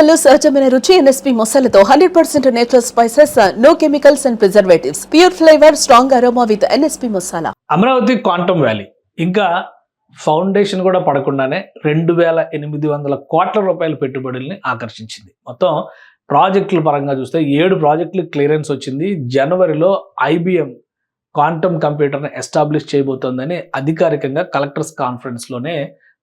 మసాలాలో సహజమైన రుచి ఎన్ఎస్పి మసాలాతో 100% natural spices, no chemicals and preservatives, pure flavour, strong aroma with NSP masala. Amaravati quantum valley ఇంకా ఫౌండేషన్ కూడా పడకుండానే 2800 కోట్ల రూపాయల పెట్టుబడుల్ని ఆకర్షించింది. మొత్తం ప్రాజెక్టుల పరంగా చూస్తే 7 ప్రాజెక్టులు క్లియరెన్స్ వచ్చింది. జనవరిలో ఐబిఎం క్వాంటమ్ కంప్యూటర్ని ఎస్టాబ్లిష్ చేయబోతోందని అధికారికంగా కలెక్టర్స్ కాన్ఫరెన్స్లోనే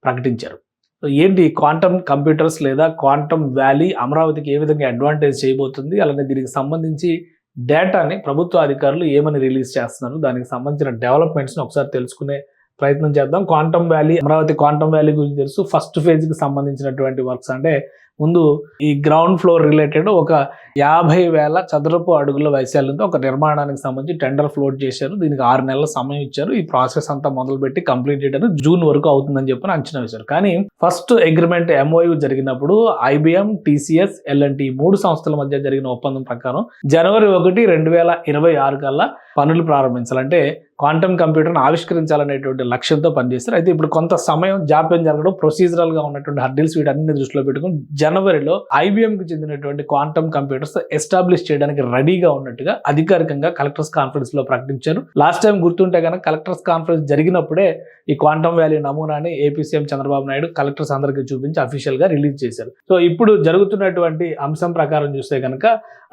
ప్రకటించారు. సో ఏంటి క్వాంటమ్ కంప్యూటర్స్ లేదా క్వాంటమ్ వ్యాలీ అమరావతికి ఏ విధంగా అడ్వాంటేజ్ చేయబోతుంది, అలానే దీనికి సంబంధించి డేటాని ప్రభుత్వ అధికారులు ఏమని రిలీజ్ చేస్తున్నారు, దానికి సంబంధించిన డెవలప్మెంట్స్ని ఒకసారి తెలుసుకునే ప్రయత్నం చేద్దాం. Quantum valley, Amaravati quantum valley గురించి తెలుసు. ఫస్ట్ ఫేజ్కి సంబంధించినటువంటి వర్క్స్ అంటే ముందు ఈ గ్రౌండ్ ఫ్లోర్ రిలేటెడ్ ఒక 50,000 చదరపు అడుగుల వైశాల్యంతో ఒక నిర్మాణానికి సంబంధించి టెండర్ ఫ్లోట్ చేశారు. దీనికి 6 నెలల సమయం ఇచ్చారు. ఈ ప్రాసెస్ అంతా మొదలుపెట్టి కంప్లీట్ చేయడానికి జూన్ వరకు అవుతుందని చెప్పి అంచనా వేశారు. కానీ ఫస్ట్ అగ్రిమెంట్ MOU జరిగినప్పుడు IBM, TCS, L&T 3 సంస్థల మధ్య జరిగిన ఒప్పందం ప్రకారం జనవరి 1, 2026 కల్లా పనులు ప్రారంభించాలంటే క్వాంటమ్ కంప్యూటర్ని ఆవిష్కరించాలనేటువంటి లక్ష్యంతో పనిచేస్తారు. అయితే ఇప్పుడు కొంత సమయం జాప్యం జరగడం, ప్రొసీజరల్ గా ఉన్నటువంటి హర్డిల్స్ వీటన్ని దృష్టిలో పెట్టుకుని జనవరిలో IBMకి చెందినటువంటి క్వాంటమ్ కంప్యూటర్స్ ఎస్టాబ్లిష్ చేయడానికి రెడీగా ఉన్నట్టుగా అధికారికంగా కలెక్టర్స్ కాన్ఫరెన్స్ లో ప్రకటించారు. లాస్ట్ టైం గుర్తుంటే కనుక కలెక్టర్స్ కాన్ఫరెన్స్ జరిగినప్పుడే ఈ క్వాంటమ్ వ్యాలీ నమూనాని AP CM Chandrababu Naidu collectors అందరికీ చూపించి అఫీషియల్ గా రిలీజ్ చేశారు. సో ఇప్పుడు జరుగుతున్నటువంటి అంశం ప్రకారం చూస్తే కనుక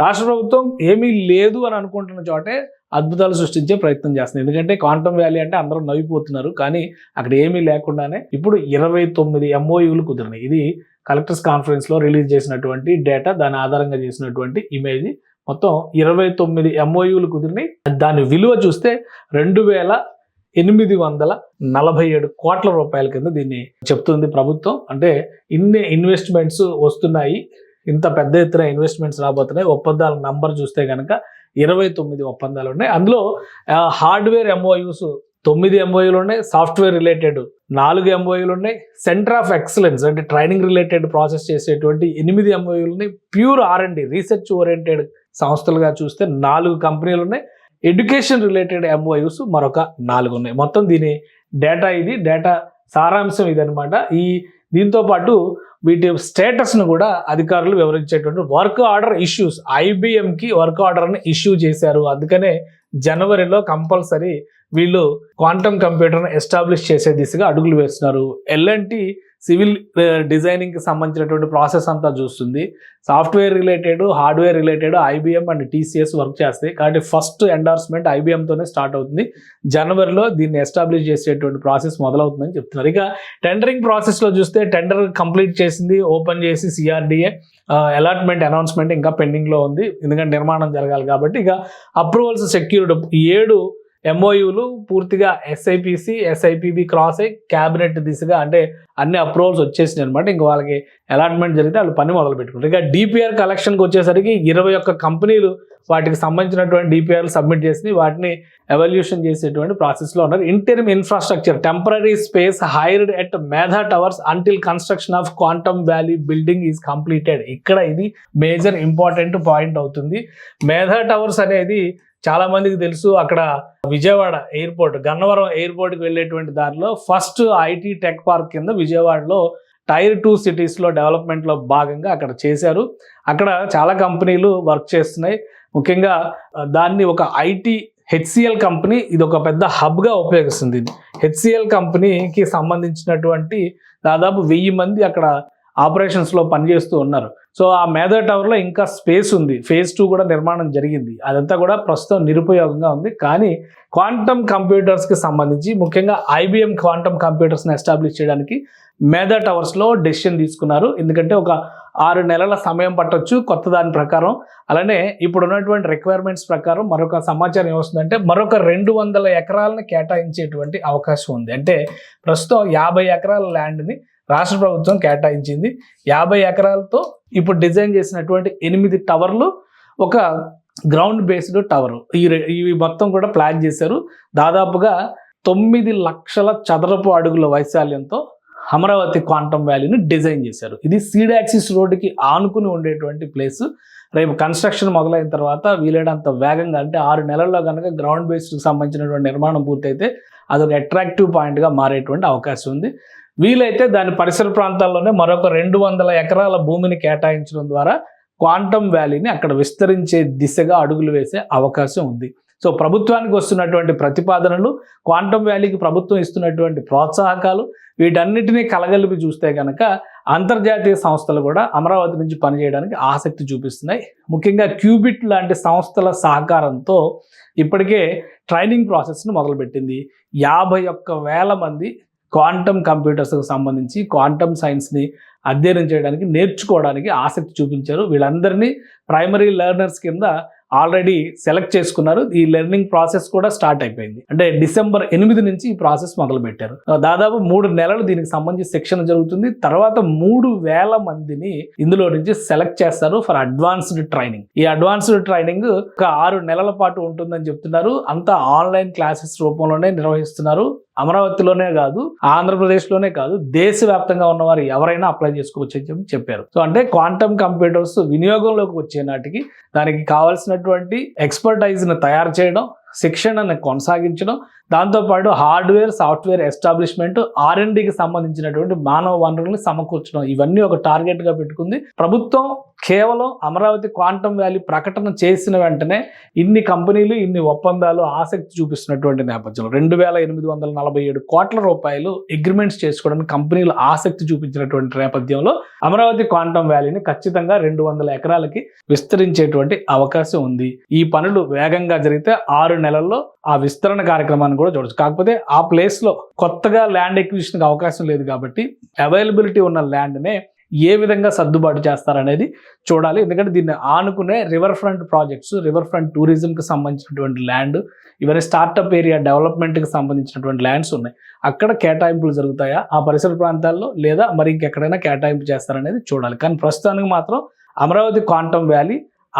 రాష్ట్ర ప్రభుత్వం ఏమీ లేదు అని అనుకుంటున్న చోటే అద్భుతాలు సృష్టించే ప్రయత్నం చేస్తుంది. ఎందుకంటే క్వాంటమ్ వ్యాలీ అంటే అందరూ నవ్విపోతున్నారు, కానీ అక్కడ ఏమీ లేకుండానే ఇప్పుడు 29 MOUలు కుదిరినాయి. ఇది కలెక్టర్స్ కాన్ఫరెన్స్ లో రిలీజ్ చేసినటువంటి డేటా, దాని ఆధారంగా చేసినటువంటి ఇమేజ్. మొత్తం 29 MOUలు కుదిరినాయి. దాని విలువ చూస్తే 2,847 కోట్ల రూపాయల కింద దీన్ని చెప్తుంది ప్రభుత్వం. అంటే ఇన్ని ఇన్వెస్ట్మెంట్స్ వస్తున్నాయి, ఇంత పెద్ద ఎత్తున ఇన్వెస్ట్మెంట్స్ రాబోతున్నాయి. ఒప్పందాల నంబర్ చూస్తే కనుక 29 ఒప్పందాలు ఉన్నాయి. అందులో హార్డ్వేర్ MOUs 9 MOUలు ఉన్నాయి, సాఫ్ట్వేర్ రిలేటెడ్ 4 MOUలు ఉన్నాయి, సెంటర్ ఆఫ్ ఎక్సలెన్స్ అంటే ట్రైనింగ్ రిలేటెడ్ ప్రాసెస్ చేసేటువంటి 8 MOUలు ఉన్నాయి, ప్యూర్ R&D రీసెర్చ్ ఓరియంటెడ్ సంస్థలుగా చూస్తే 4 కంపెనీలు ఉన్నాయి, ఎడ్యుకేషన్ రిలేటెడ్ MOUs మరొక 4 ఉన్నాయి. మొత్తం దీని డేటా, ఇది డేటా సారాంశం ఇదనమాట. దీంతో పాటు వీటి స్టేటస్ను కూడా అధికారులు వివరించేటువంటి వర్క్ ఆర్డర్ ఇష్యూస్, IBMకి వర్క్ ఆర్డర్ని ఇష్యూ చేశారు. అందుకనే జనవరిలో కంపల్సరీ వీళ్ళు క్వాంటమ్ కంప్యూటర్ని ఎస్టాబ్లిష్ చేసే దిశగా అడుగులు వేస్తున్నారు. L&T సివిల్ డిజైనింగ్కి సంబంధించినటువంటి ప్రాసెస్ అంతా చూస్తుంది. Software related, hardware related IBM and TCS work చేస్తాయి. కాబట్టి ఫస్ట్ ఎండార్స్మెంట్ IBMతోనే స్టార్ట్ అవుతుంది. జనవరిలో దీన్ని ఎస్టాబ్లిష్ చేసేటువంటి ప్రాసెస్ మొదలవుతుందని చెప్తున్నారు. ఇక టెండరింగ్ ప్రాసెస్లో చూస్తే టెండర్ కంప్లీట్ చేసింది, ఓపెన్ చేసి CRDA అలాట్మెంట్ అనౌన్స్మెంట్ ఇంకా పెండింగ్లో ఉంది, ఎందుకంటే నిర్మాణం జరగాలి కాబట్టి. ఇక అప్రూవల్స్ సెక్యూర్డ్ 7 MOUలు పూర్తిగా SIPC, SIPB క్రాస్ అయ్యి క్యాబినెట్ దిశగా అంటే అన్ని అప్రూవల్స్ వచ్చేసినాయి అనమాట. ఇంకా వాళ్ళకి అలాట్మెంట్ జరిగితే వాళ్ళు పని మొదలు పెట్టుకుంటారు. ఇక DPR కలెక్షన్కి వచ్చేసరికి 21 కంపెనీలు వాటికి సంబంధించినటువంటి DPRలు సబ్మిట్ చేసి వాటిని ఎవల్యూషన్ చేసేటువంటి ప్రాసెస్లో ఉన్నారు. Interim infrastructure temporary space hired at Medha towers until construction of quantum valley building is completed. ఇక్కడ ఇది మేజర్ ఇంపార్టెంట్ పాయింట్ అవుతుంది. మేధా టవర్స్ అనేది చాలా మందికి తెలుసు. అక్కడ విజయవాడ ఎయిర్పోర్ట్, గన్నవరం ఎయిర్పోర్ట్కి వెళ్ళేటువంటి దారిలో ఫస్ట్ IT టెక్ పార్క్ కింద విజయవాడలో Tier 2 సిటీస్లో డెవలప్మెంట్లో భాగంగా అక్కడ చేశారు. అక్కడ చాలా కంపెనీలు వర్క్ చేస్తున్నాయి. ముఖ్యంగా దాన్ని ఒక HCL కంపెనీ ఇది ఒక పెద్ద హబ్గా ఉపయోగిస్తుంది. HCL కంపెనీకి సంబంధించినటువంటి దాదాపు 1000 మంది అక్కడ ఆపరేషన్స్లో పనిచేస్తూ ఉన్నారు. సో ఆ మేధా టవర్లో ఇంకా స్పేస్ ఉంది. ఫేజ్ 2 కూడా నిర్మాణం జరిగింది. అదంతా కూడా ప్రస్తుతం నిరుపయోగంగా ఉంది. కానీ క్వాంటమ్ కంప్యూటర్స్కి సంబంధించి ముఖ్యంగా IBM క్వాంటమ్ కంప్యూటర్స్ని ఎస్టాబ్లిష్ చేయడానికి మేధా టవర్స్లో డెసిషన్ తీసుకున్నారు. ఎందుకంటే ఒక 6 నెలల సమయం పట్టొచ్చు కొత్త దాని ప్రకారం. అలానే ఇప్పుడు ఉన్నటువంటి రిక్వైర్మెంట్స్ ప్రకారం మరొక సమాచారం ఏమొస్తుందంటే మరొక 200 ఎకరాలను కేటాయించేటువంటి అవకాశం ఉంది. అంటే ప్రస్తుతం 50 ఎకరాల ల్యాండ్ని రాష్ట్ర ప్రభుత్వం కేటాయించింది. 50 ఎకరాలతో ఇప్పుడు డిజైన్ చేసినటువంటి 8 టవర్లు, ఒక గ్రౌండ్ బేస్డ్ టవర్, ఇవి మొత్తం కూడా ప్లాన్ చేశారు. దాదాపుగా 9 లక్షల చదరపు అడుగుల వైశాల్యంతో అమరావతి క్వాంటమ్ వ్యాలీని డిజైన్ చేశారు. ఇది సీడాక్సిస్ రోడ్డుకి ఆనుకుని ఉండేటువంటి ప్లేస్. రేపు కన్స్ట్రక్షన్ మొదలైన తర్వాత వీలైనంత వేగంగా అంటే 6 నెలల్లో కనుక గ్రౌండ్ బేస్డ్కి సంబంధించినటువంటి నిర్మాణం పూర్తయితే అదొక అట్రాక్టివ్ పాయింట్గా మారేటువంటి అవకాశం ఉంది. వీలైతే దాని పరిసర ప్రాంతాల్లోనే మరొక 200 ఎకరాల భూమిని కేటాయించడం ద్వారా క్వాంటమ్ వ్యాలీని అక్కడ విస్తరించే దిశగా అడుగులు వేసే అవకాశం ఉంది. సో ప్రభుత్వానికి వస్తున్నటువంటి ప్రతిపాదనలు, క్వాంటమ్ వ్యాలీకి ప్రభుత్వం ఇస్తున్నటువంటి ప్రోత్సాహకాలు, వీటన్నిటినీ కలగలిపి చూస్తే కనుక అంతర్జాతీయ సంస్థలు కూడా అమరావతి నుంచి పనిచేయడానికి ఆసక్తి చూపిస్తున్నాయి. ముఖ్యంగా క్యూబిట్ లాంటి సంస్థల సహకారంతో ఇప్పటికే ట్రైనింగ్ ప్రాసెస్ను మొదలుపెట్టింది. 51,000 మంది క్వాంటమ్ కంప్యూటర్స్కి సంబంధించి క్వాంటమ్ సైన్స్ని అధ్యయనం చేయడానికి, నేర్చుకోవడానికి ఆసక్తి చూపించారు. వీళ్ళందరినీ ప్రైమరీ లెర్నర్స్ కింద ఆల్రెడీ సెలెక్ట్ చేసుకున్నారు. ఈ లెర్నింగ్ ప్రాసెస్ కూడా స్టార్ట్ అయిపోయింది. అంటే డిసెంబర్ 8 నుంచి ఈ ప్రాసెస్ మొదలు పెట్టారు. దాదాపు 3 నెలలు దీనికి సంబంధించి శిక్షణ జరుగుతుంది. తర్వాత 3,000 మందిని ఇందులో నుంచి సెలెక్ట్ చేస్తారు ఫర్ అడ్వాన్స్డ్ ట్రైనింగ్. ఈ అడ్వాన్స్డ్ ట్రైనింగ్ ఒక 6 నెలల పాటు ఉంటుందని చెప్తున్నారు. అంతా ఆన్లైన్ క్లాసెస్ రూపంలోనే నిర్వహిస్తున్నారు. అమరావతిలోనే కాదు, ఆంధ్రప్రదేశ్లోనే కాదు, దేశవ్యాప్తంగా ఉన్నవారు ఎవరైనా అప్లై చేసుకోవచ్చు అని చెప్పారు. సో అంటే క్వాంటమ్ కంప్యూటర్స్ వినియోగంలోకి వచ్చే నాటికి దానికి కావాల్సినటువంటి ఎక్స్పర్టైజ్ని తయారు చేయడం, శిక్షణను కొనసాగించడం, దాంతోపాటు హార్డ్వేర్, సాఫ్ట్వేర్ ఎస్టాబ్లిష్మెంట్, R&Dకి సంబంధించినటువంటి మానవ వనరుల్ని సమకూర్చడం, ఇవన్నీ ఒక టార్గెట్గా పెట్టుకుంది ప్రభుత్వం. కేవలం అమరావతి క్వాంటమ్ వ్యాలీ ప్రకటన చేసిన వెంటనే ఇన్ని కంపెనీలు, ఇన్ని ఒప్పందాలు ఆసక్తి చూపిస్తున్నటువంటి నేపథ్యంలో 2,847 కోట్ల రూపాయలు అగ్రిమెంట్స్ చేసుకోవడానికి కంపెనీలు ఆసక్తి చూపించినటువంటి నేపథ్యంలో అమరావతి క్వాంటమ్ వ్యాలీని ఖచ్చితంగా 200 ఎకరాలకి విస్తరించేటువంటి అవకాశం ఉంది. ఈ పనులు వేగంగా జరిగితే 6 నెలల్లో ఆ విస్తరణ కార్యక్రమాన్ని కూడా చూడొచ్చు. కాకపోతే ఆ ప్లేస్లో కొత్తగా ల్యాండ్ ఎక్విజిషన్కి అవకాశం లేదు కాబట్టి అవైలబిలిటీ ఉన్న ల్యాండ్నే ఏ విధంగా సర్దుబాటు చేస్తారనేది చూడాలి. ఎందుకంటే దీన్ని ఆనుకునే riverfront projects, riverfront టూరిజంకి సంబంధించినటువంటి ల్యాండ్, ఇవన్నీ స్టార్టప్ ఏరియా డెవలప్మెంట్కి సంబంధించినటువంటి ల్యాండ్స్ ఉన్నాయి. అక్కడ కేటాయింపులు జరుగుతాయా ఆ పరిసర ప్రాంతాల్లో, లేదా మరి ఇంకెక్కడైనా కేటాయింపు చేస్తారనేది చూడాలి. కానీ ప్రస్తుతానికి మాత్రం అమరావతి క్వాంటమ్ వ్యాలీ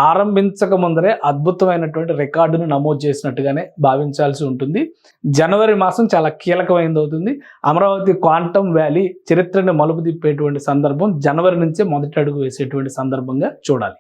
ఆరంభించక ముందరే అద్భుతమైనటువంటి రికార్డును నమోదు చేసినట్టుగానే భావించాల్సి ఉంటుంది. జనవరి మాసం చాలా కీలకమైనది అవుతుంది. అమరావతి క్వాంటమ్ వ్యాలీ చరిత్రను మలుపు తిప్పేటువంటి సందర్భం జనవరి నుంచే మొదటి అడుగు వేసేటువంటి సందర్భంగా చూడాలి.